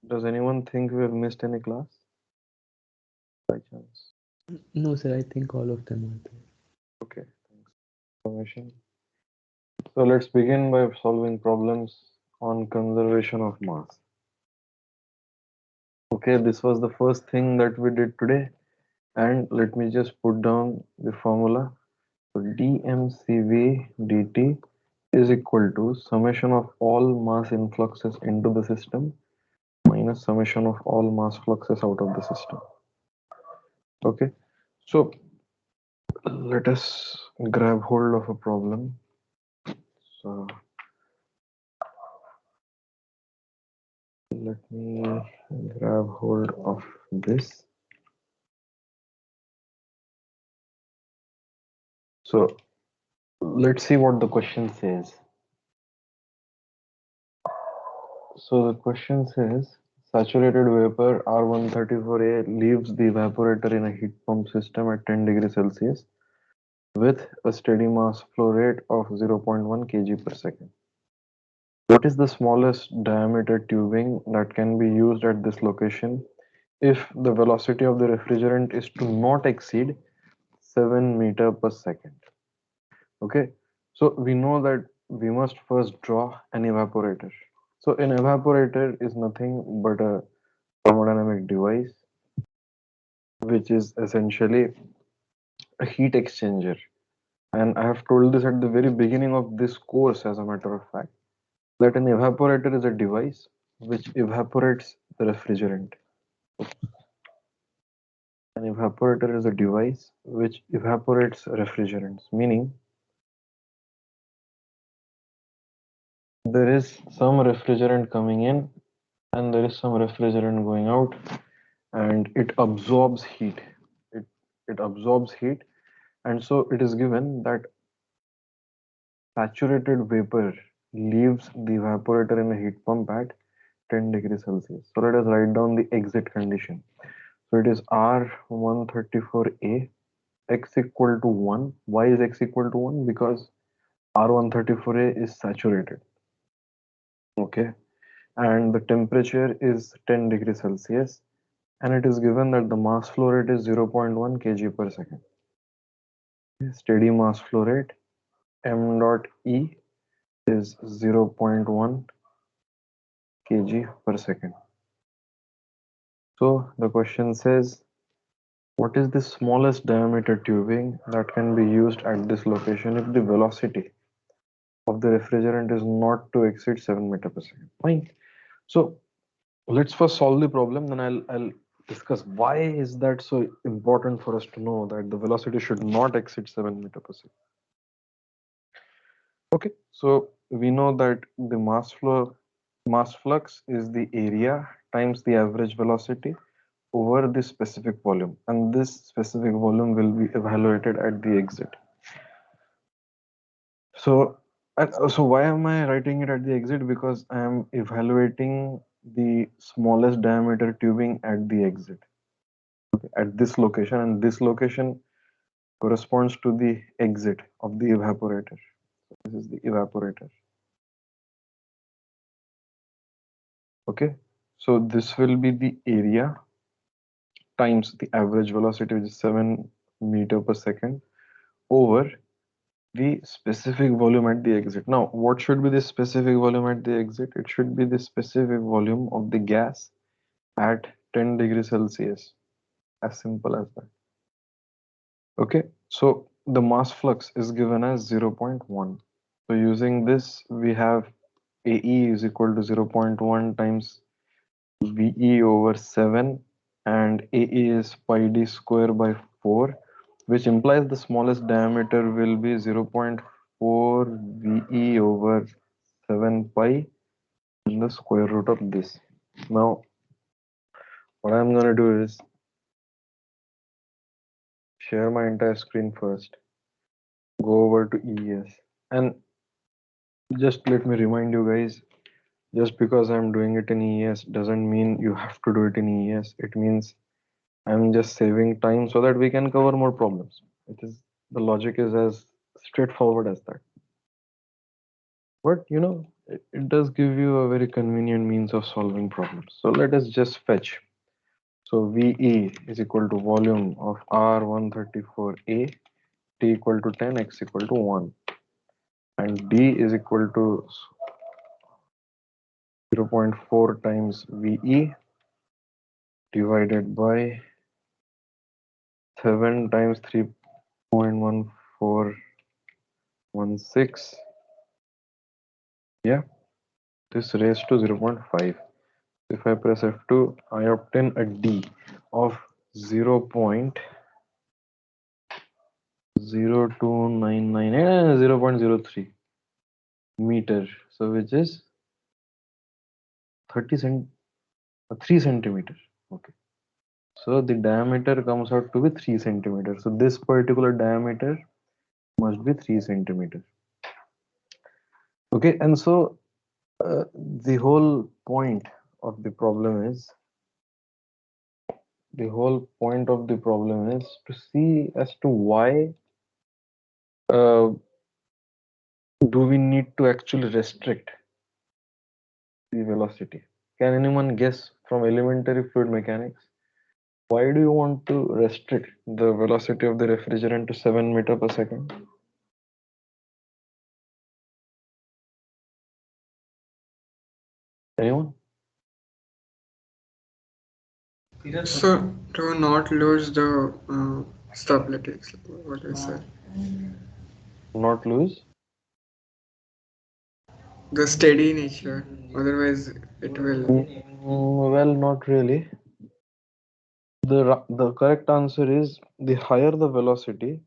Does anyone think we have missed any class by chance? No, sir, I think all of them are there. Okay, thanks for information. So let's begin by solving problems on conservation of mass. Okay, this was the first thing that we did today, and let me just put down the formula. So dmCv dt is equal to summation of all mass influxes into the system minus summation of all mass fluxes out of the system. Okay, so let us grab hold of a problem. So let me grab hold of this. So let's see what the question says. So the question says saturated vapor R134A leaves the evaporator in a heat pump system at 10 degrees Celsius with a steady mass flow rate of 0.1 kg per second. What is the smallest diameter tubing that can be used at this location if the velocity of the refrigerant is to not exceed 7 meter per second? Okay, so we know that we must first draw an evaporator. So an evaporator is nothing but a thermodynamic device which is essentially a heat exchanger. And I have told this at the very beginning of this course, as a matter of fact, that an evaporator is a device which evaporates the refrigerant. An evaporator is a device which evaporates refrigerants, meaning there is some refrigerant coming in and there is some refrigerant going out, and it absorbs heat. It, it absorbs heat, and so it is given that saturated vapor leaves the evaporator in a heat pump at 10 degrees Celsius. So let us write down the exit condition. So it is R134A, x equal to 1. Why is x equal to 1? Because R134A is saturated. Okay. And the temperature is 10 degrees Celsius. And it is given that the mass flow rate is 0.1 kg per second. Steady mass flow rate m dot E is 0.1 kg per second. So the question says, what is the smallest diameter tubing that can be used at this location if the velocity of the refrigerant is not to exceed 7 meter per second? Fine. So let's first solve the problem, then I'll discuss why is that so important for us to know that the velocity should not exceed 7 meter per second. Okay, so we know that the mass flux is the area times the average velocity over the specific volume, and this specific volume will be evaluated at the exit. So so why am I writing it at the exit? Because I am evaluating the smallest diameter tubing at the exit, okay, at this location, and this location corresponds to the exit of the evaporator. So this is the evaporator. Okay, so this will be the area times the average velocity, which is 7 meter per second, over the specific volume at the exit. Now, what should be the specific volume at the exit? It should be the specific volume of the gas at 10 degrees Celsius. As simple as that. Okay, so the mass flux is given as 0.1. So using this, we have AE is equal to 0.1 times VE over 7, and AE is pi d square by 4, which implies the smallest diameter will be 0.4 VE over 7 pi in the square root of this. Now, what I'm going to do is share my entire screen first, go over to EES, and just let me remind you guys, just because I'm doing it in EES doesn't mean you have to do it in EES. It means I'm just saving time so that we can cover more problems. It is, the logic is as straightforward as that. But it does give you a very convenient means of solving problems. So let us just fetch. So VE is equal to volume of R134A, T equal to 10, X equal to 1, and D is equal to 0.4 times VE divided by 7 times 3.1416. Yeah, this raised to 0.5. If I press F2, I obtain a D of 0.0299, 0.03 meter. So which is 3 centimeter. Okay. So the diameter comes out to be 3 centimeters. So this particular diameter must be 3 centimeters. Okay, and so the whole point of the problem is to see as to why uh, do we need to actually restrict the velocity. Can anyone guess from elementary fluid mechanics? Why do you want to restrict the velocity of the refrigerant to 7 meter per second? Anyone? So to not lose the stability, is what I said. Not lose? The steady nature. Otherwise, it will. Well, not really. The correct answer is the higher the velocity,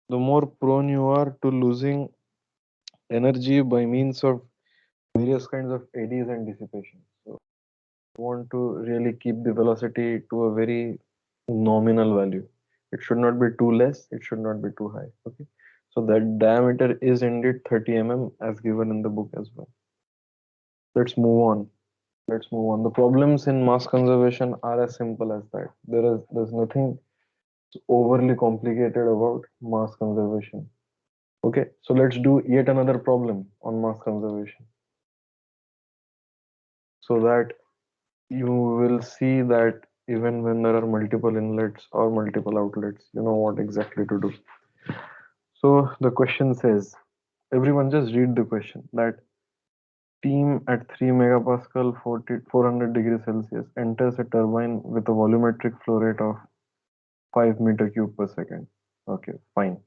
the more prone you are to losing energy by means of various kinds of eddies and dissipation. So you want to really keep the velocity to a very nominal value. It should not be too less, it should not be too high. Okay. So that diameter is indeed 30 mm as given in the book as well. Let's move on. The problems in mass conservation are as simple as that. There's nothing overly complicated about mass conservation. Okay, so let's do yet another problem on mass conservation, so that you will see that even when there are multiple inlets or multiple outlets, you know what exactly to do. So the question says, everyone just read the question, that steam at 3 megapascal 400 degrees Celsius enters a turbine with a volumetric flow rate of 5 meter cube per second. Okay, fine.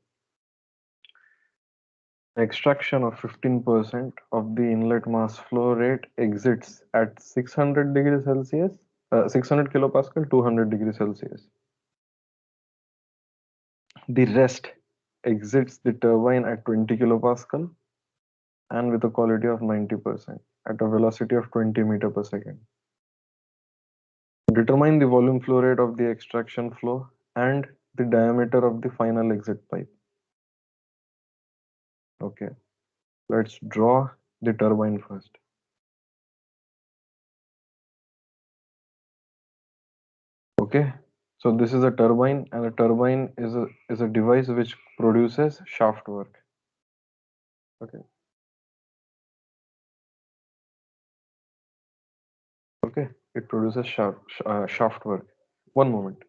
Extraction of 15% of the inlet mass flow rate exits at 600 degrees Celsius, 600 kilopascal, 200 degrees Celsius. The rest exits the turbine at 20 kilopascal and with a quality of 90% at a velocity of 20 meter per second. Determine the volume flow rate of the extraction flow and the diameter of the final exit pipe. Okay, let's draw the turbine first. Okay, so this is a turbine, and a turbine is a device which produces shaft work. Okay. Okay, it produces shaft work. One moment.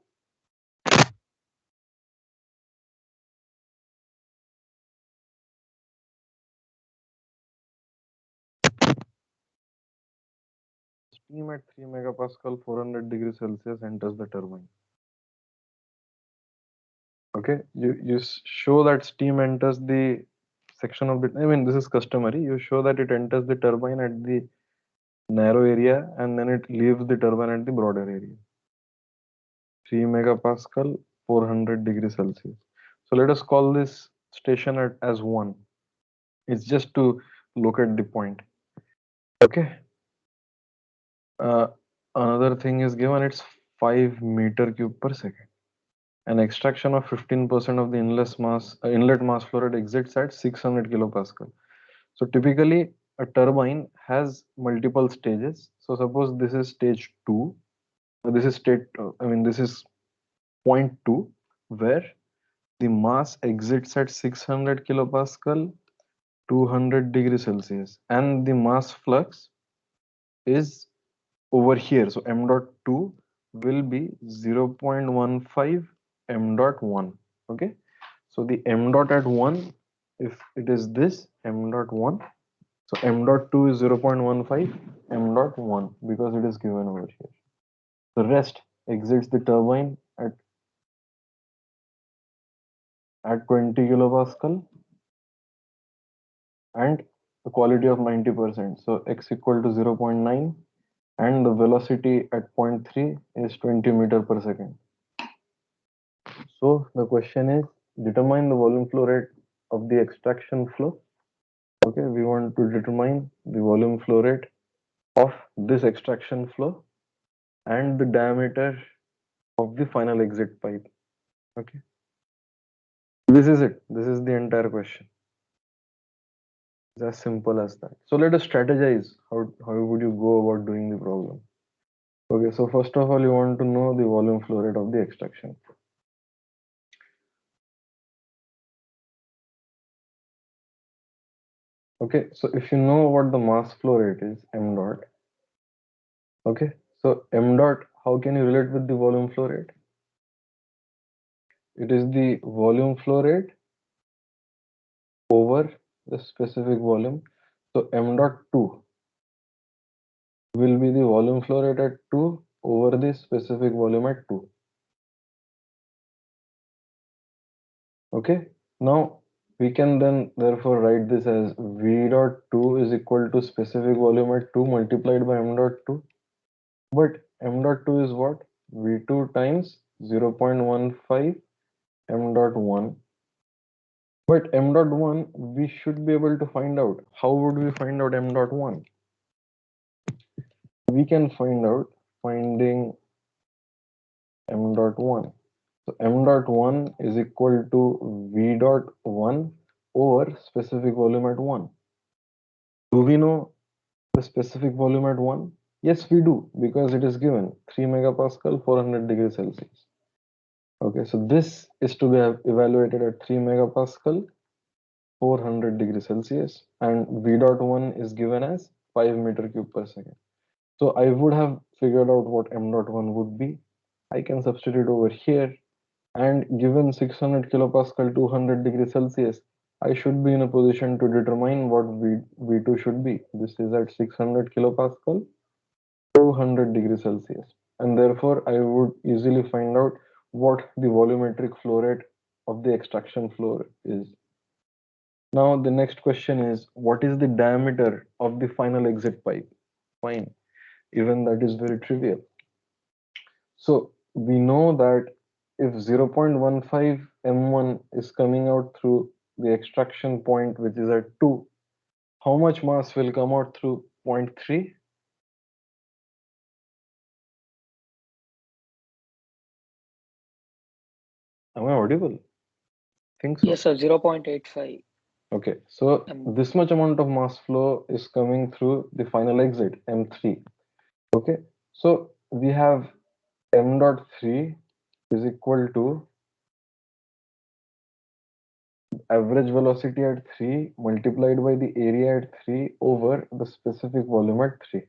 Steam at 3 megapascal 400 degrees Celsius enters the turbine. Okay, you show that steam enters the section of the, I mean, this is customary. You show that it enters the turbine at the narrow area and then it leaves the turbine at the broader area. 3 megapascal 400 degrees Celsius. So let us call this station as 1. It's just to locate the point. Okay. Another thing is given, it's 5 meter cube per second. An extraction of 15% of the inlet mass flow rate exits at 600 kilopascal. So typically a turbine has multiple stages. So suppose this is stage 2. This is this is point 2, where the mass exits at 600 kilopascal 200 degrees Celsius, and the mass flux is over here. So m dot 2 will be 0.15 m dot 1. Okay, so the m dot at 1, if it is this m dot 1, so m dot 2 is 0.15 m dot 1 because it is given over here. The rest exits the turbine at 20 kilopascal and the quality of 90%. So x equal to 0.9 and the velocity at 0.3 is 20 meter per second. So the question is, determine the volume flow rate of the extraction flow. Okay, we want to determine the volume flow rate of this extraction flow and the diameter of the final exit pipe. Okay, this is it. This is the entire question. It's as simple as that. So let us strategize. How would you go about doing the problem? Okay, so first of all, you want to know the volume flow rate of the extraction. Okay, so if you know what the mass flow rate is, m dot. Okay, so m dot, how can you relate with the volume flow rate? It is the volume flow rate over the specific volume. So m dot 2 will be the volume flow rate at 2 over the specific volume at 2. Okay, now we can then therefore write this as v dot 2 is equal to specific volume at 2 multiplied by m dot 2. But m dot 2 is what? V2 times 0.15 m dot 1. But m dot 1 we should be able to find out. How would we find out m dot 1? We can find out finding m dot 1. So m dot 1 is equal to v dot 1 over specific volume at 1. Do we know the specific volume at 1? Yes, we do, because it is given 3 megapascal, 400 degrees Celsius. Okay, so this is to be evaluated at 3 megapascal, 400 degrees Celsius, and v dot 1 is given as 5 meter cube per second. So I would have figured out what m dot 1 would be. I can substitute over here, and given 600 kilopascal, 200 degrees Celsius, I should be in a position to determine what V2 should be. This is at 600 kilopascal, 200 degrees Celsius, and therefore I would easily find out what the volumetric flow rate of the extraction flow is. Now the next question is, what is the diameter of the final exit pipe? Fine, even that is very trivial. So we know that if 0.15 m1 is coming out through the extraction point, which is at 2, how much mass will come out through 0.3? Am I audible? Think so. Yes, sir, 0.85. Okay, so this much amount of mass flow is coming through the final exit, M3. Okay, so we have m dot 3 is equal to average velocity at 3 multiplied by the area at 3 over the specific volume at 3.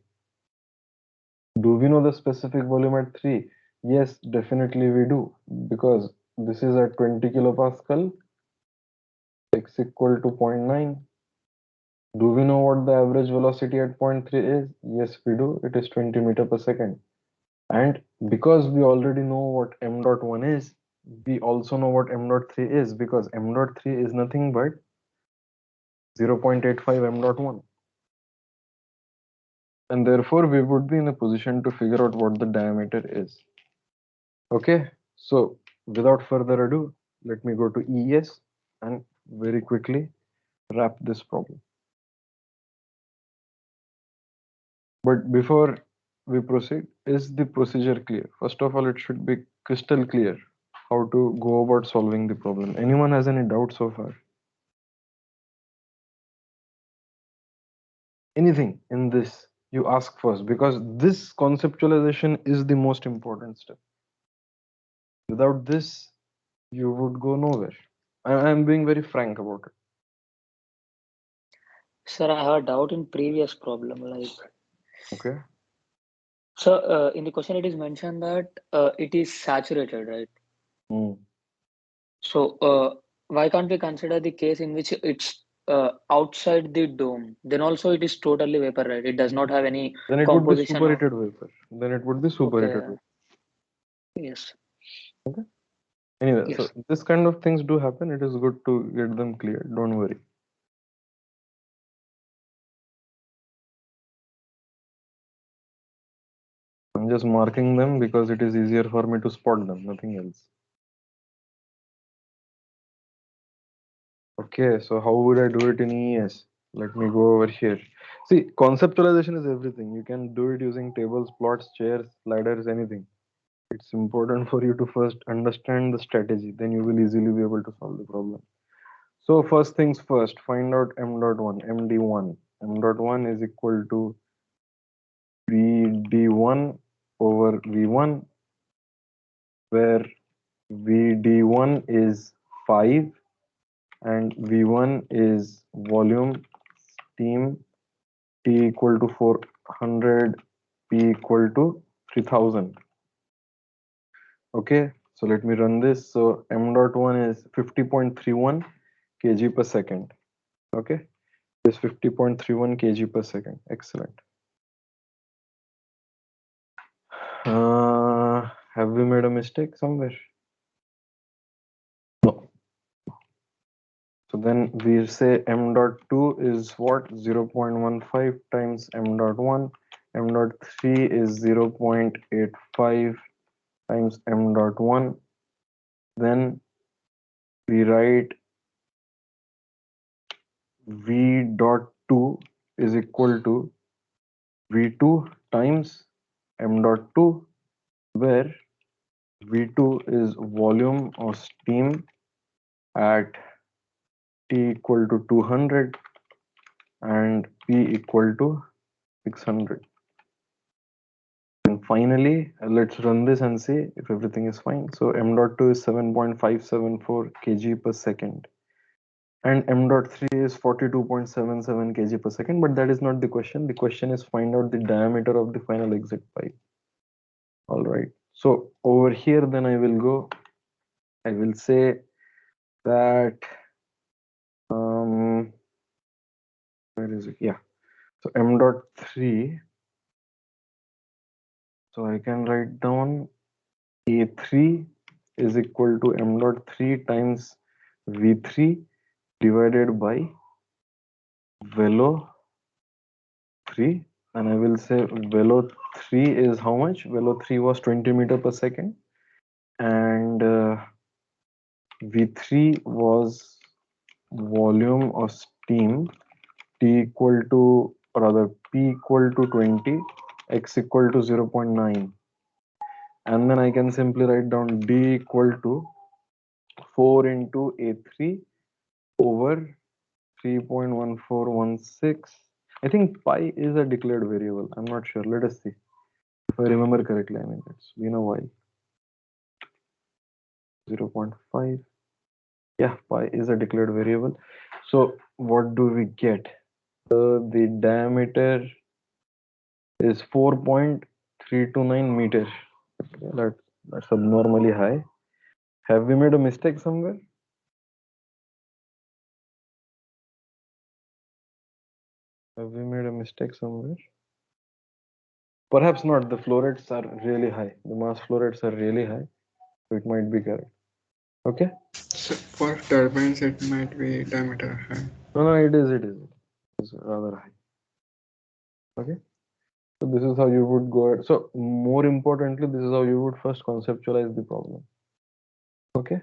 Do we know the specific volume at 3? Yes, definitely we do, because this is at 20 kilopascal, x equal to 0.9. Do we know what the average velocity at 0.3 is? Yes, we do. It is 20 meter per second. And because we already know what m dot 1 is, we also know what m dot 3 is, because m dot 3 is nothing but 0.85 m dot 1. And therefore we would be in a position to figure out what the diameter is. Okay, so without further ado, let me go to ES and very quickly wrap this problem. But before we proceed, is the procedure clear? First of all, it should be crystal clear how to go about solving the problem. Anyone has any doubt so far? Anything in this you ask first, because this conceptualization is the most important step. Without this, you would go nowhere. I'm being very frank about it. Sir, I have a doubt in previous problem. Okay. So in the question, it is mentioned that it is saturated, right? Hmm. So why can't we consider the case in which it's outside the dome? Then also it is totally vapor, right? It does not have any Then it would be composition of. superheated vapor. Then it would be superheated Okay. vapor. Yes. Okay. Anyway, so Yes. this kind of things do happen. It is good to get them cleared. Don't worry. I'm just marking them because it is easier for me to spot them, nothing else. Okay, so how would I do it in ES? Let me go over here. See, conceptualization is everything. You can do it using tables, plots, chairs, sliders, anything. It's important for you to first understand the strategy, then you will easily be able to solve the problem. So first things first, find out m dot 1, md1. M dot 1 is equal to vd1 over v1, where vd1 is 5 and v1 is volume, steam, T equal to 400, P equal to 3000. Okay, so let me run this. So m dot 1 is 50.31 kg per second. Okay, it's 50.31 kg per second. Excellent. Have we made a mistake somewhere? No. So then we say m dot 2 is what? 0.15 times m dot 1. M dot 3 is 0.85 times m dot 1. Then we write v dot 2 is equal to v2 times m dot 2, where v2 is volume or steam at T equal to 200 and P equal to 600. And finally, let's run this and see if everything is fine. So m dot 2 is 7.574 kg per second. And m dot 3 is 42.77 kg per second, but that is not the question. The question is find out the diameter of the final exit pipe. All right. So over here, then I will say that, where is it? Yeah. So m dot 3. So I can write down A3 is equal to m dot 3 times V3 divided by velo 3, and I will say velo 3 is how much? Velo 3 was 20 meter per second, and V3 was volume of steam, T equal to, or rather P equal to 20, X equal to 0.9, and then I can simply write down D equal to 4 into A3 over 3.1416. I think pi is a declared variable. I'm not sure. Let us see. If I remember correctly, I mean, it's been a while. 0.5. Yeah, pi is a declared variable. So what do we get? The diameter is 4.329 meters. Okay, that's abnormally high. Have we made a mistake somewhere? Have we made a mistake somewhere? Perhaps not. The flow rates are really high. The mass flow rates are really high. So it might be correct. Okay? So for turbines, it might be diameter high. No, it is. It's rather high. Okay? So this is how you would go ahead. So more importantly, this is how you would first conceptualize the problem. Okay?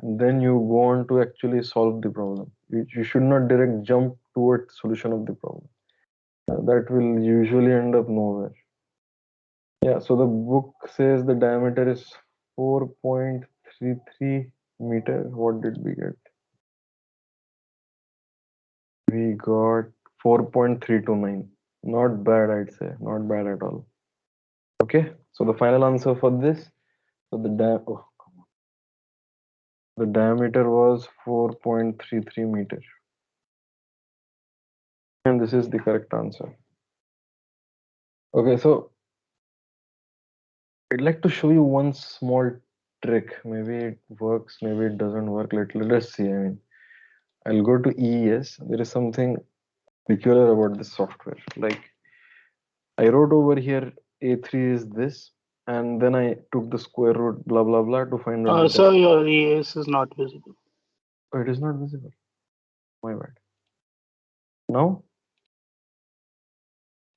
And then you go on to actually solve the problem. You should not direct jump towards solution of the problem. That will usually end up nowhere. Yeah, so the book says the diameter is 4.33 meter. What did we get? We got 4.329. Not bad, I'd say. Not bad at all. Okay, so the final answer for this, so the diameter was 4.33 meter. And this is the correct answer. Okay, so I'd like to show you one small trick. Maybe it works, maybe it doesn't work. Let's see. I'll go to EES. There is something peculiar about this software. Like I wrote over here A3 is this, and then I took the square root blah blah blah to find out the So your EAS is not visible. Oh, it is not visible. My bad. Now?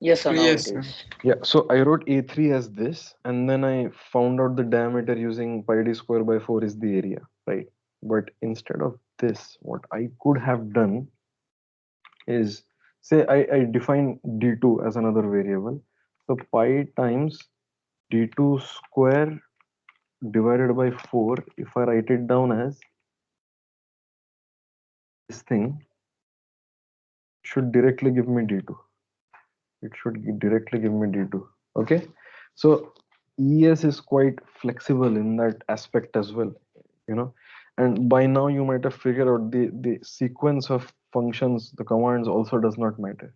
Yes, sir. Now Yes, it sir. is. Yeah, so I wrote A3 as this, and then I found out the diameter using pi d square by 4 is the area, right? But instead of this, what I could have done is, say I define d2 as another variable. So pi times d2 square divided by 4, if I write it down as this thing, should directly give me d2. It should directly give me d2. Okay, so ES is quite flexible in that aspect as well, you know. And by now you might have figured out the sequence of functions, the commands also does not matter.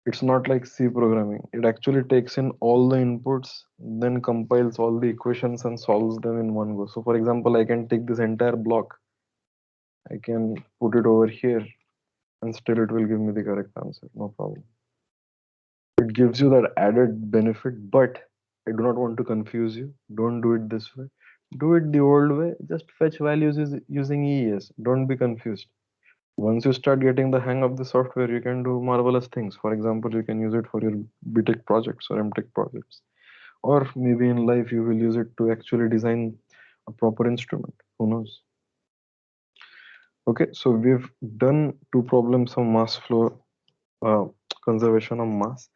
It's not like C programming. It actually takes in all the inputs, then compiles all the equations and solves them in one go. So for example, I can take this entire block, I can put it over here, and still it will give me the correct answer, no problem. It gives you that added benefit, but I do not want to confuse you. Don't do it this way. Do it the old way. Just fetch values using EES. Don't be confused. Once you start getting the hang of the software, you can do marvelous things. For example, you can use it for your BTech projects or MTech projects. Or maybe in life, you will use it to actually design a proper instrument. Who knows? Okay, so we've done two problems of mass flow, uh, conservation of mass.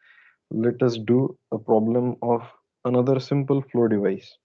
Let us do a problem of another simple flow device.